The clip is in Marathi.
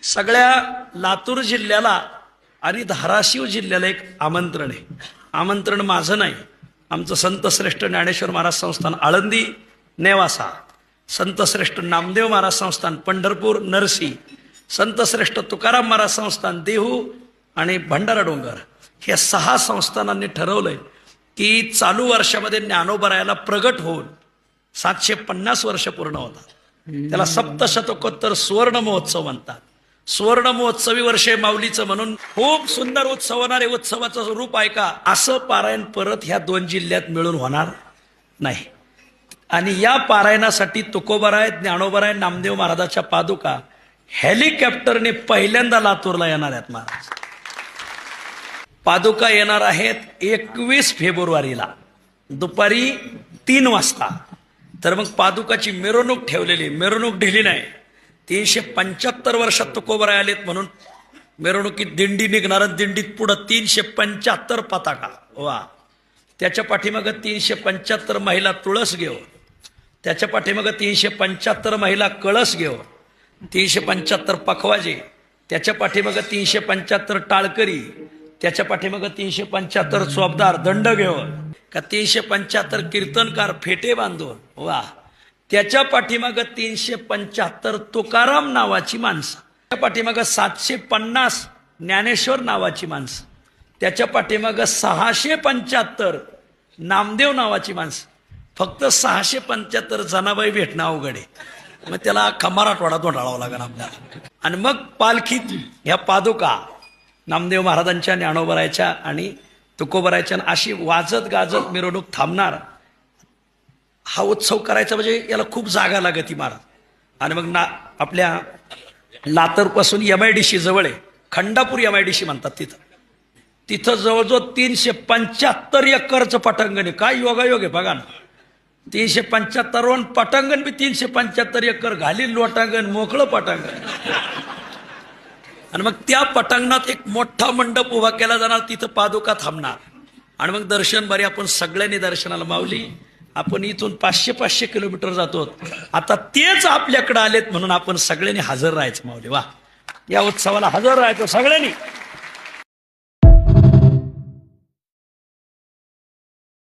सगळ्या लातूर जिल्ह्याला आणि धाराशिव जिल्ह्याला एक आमंत्रण आहे. आमंत्रण माझं नाही, आमचं संतश्रेष्ठ ज्ञानेश्वर महाराज संस्थान आळंदी नेवासा, संतश्रेष्ठ नामदेव महाराज संस्थान पंढरपूर नरसी, संतश्रेष्ठ तुकाराम महाराज संस्थान देहू आणि भंडारा डोंगर, हे 6 संस्थानांनी ठरवलंय की चालू वर्षामध्ये ज्ञानोबरायाला प्रगट होऊन 750 वर्ष पूर्ण होतात. त्याला सप्तशतकोत्तर सुवर्ण महोत्सव म्हणतात. सुवर्ण महोत्सवी वर्षे माऊलीचं म्हणून खूप सुंदर उत्सव होणार आहे. उत्सवाचं रूप आहे का, असं पारायण परत ह्या 2 जिल्ह्यात मिळून होणार नाही. आणि या पारायणासाठी तुकोबराय, ज्ञानोबराय, नामदेव महाराजाच्या पादुका हेलिकॉप्टरने पहिल्यांदा लातूरला येणार आहेत. महाराज पादुका येणार आहेत 21 फेब्रुवारीला दुपारी 3 वाजता. तर मग पादुकाची मिरवणूक ठेवलेली, मिरवणूक ढिली नाही. 375 वर्षात तुकोबराय आलेत म्हणून मिरवणुकीत दिंडी निघणार, दिंडीत पुढं 375 पताका. वा. त्याच्या पाठीमागं 375 महिला तुळस घेऊ, त्याच्या पाठीमागं 375 महिला कळस घेऊ, 375 पखवाजे, त्याच्या पाठीमागं 375 टाळकरी, त्याच्या पाठीमागं 375 चोपदार दंड घेऊन, का 375 कीर्तनकार फेटे बांधून. वा. त्याच्या पाठीमागं 375 तुकाराम नावाची माणसं, त्याच्या पाठीमागं 750 ज्ञानेश्वर नावाची माणसं, त्याच्या पाठीमागं 675 नामदेव नावाची माणसं. फक्त 675 जनाबाई भेटणं अवघड आहे. मग त्याला अख्खा मराठवाडा धोंडाळावा लागेल आपल्याला. आणि मग पालखीत ह्या पादुका नामदेव महाराजांच्या, ज्ञानोबरायच्या आणि तुकोबरायच्या अशी वाजत गाजत मिरवणूक थांबणार. हा उत्सव करायचा म्हणजे याला खूप जागा लागती महाराज. आणि मग आपल्या लातूरपासून MIDC जवळ आहे, खंडापूर MIDC म्हणतात, तिथं जवळजवळ 375 एकरचं पटांगण आहे. काय योगायोग आहे बघा ना. 375 पटांगण बी 375 एकर, घालील लोटांगण, मोकळं पटांगण. आणि मग त्या पटांगणात एक मोठा मंडप उभा केला जाणार, तिथं पादुका थांबणार. आणि मग दर्शन बरे आपण सगळ्यांनी दर्शनाला. माऊली, आपण इथून 500 किलोमीटर जातो, आता तेच आपल्याकडे आलेत म्हणून आपण सगळ्यांनी हजर राहायचं. माऊली वा, या उत्सवाला हजर राहायचं सगळ्यांनी.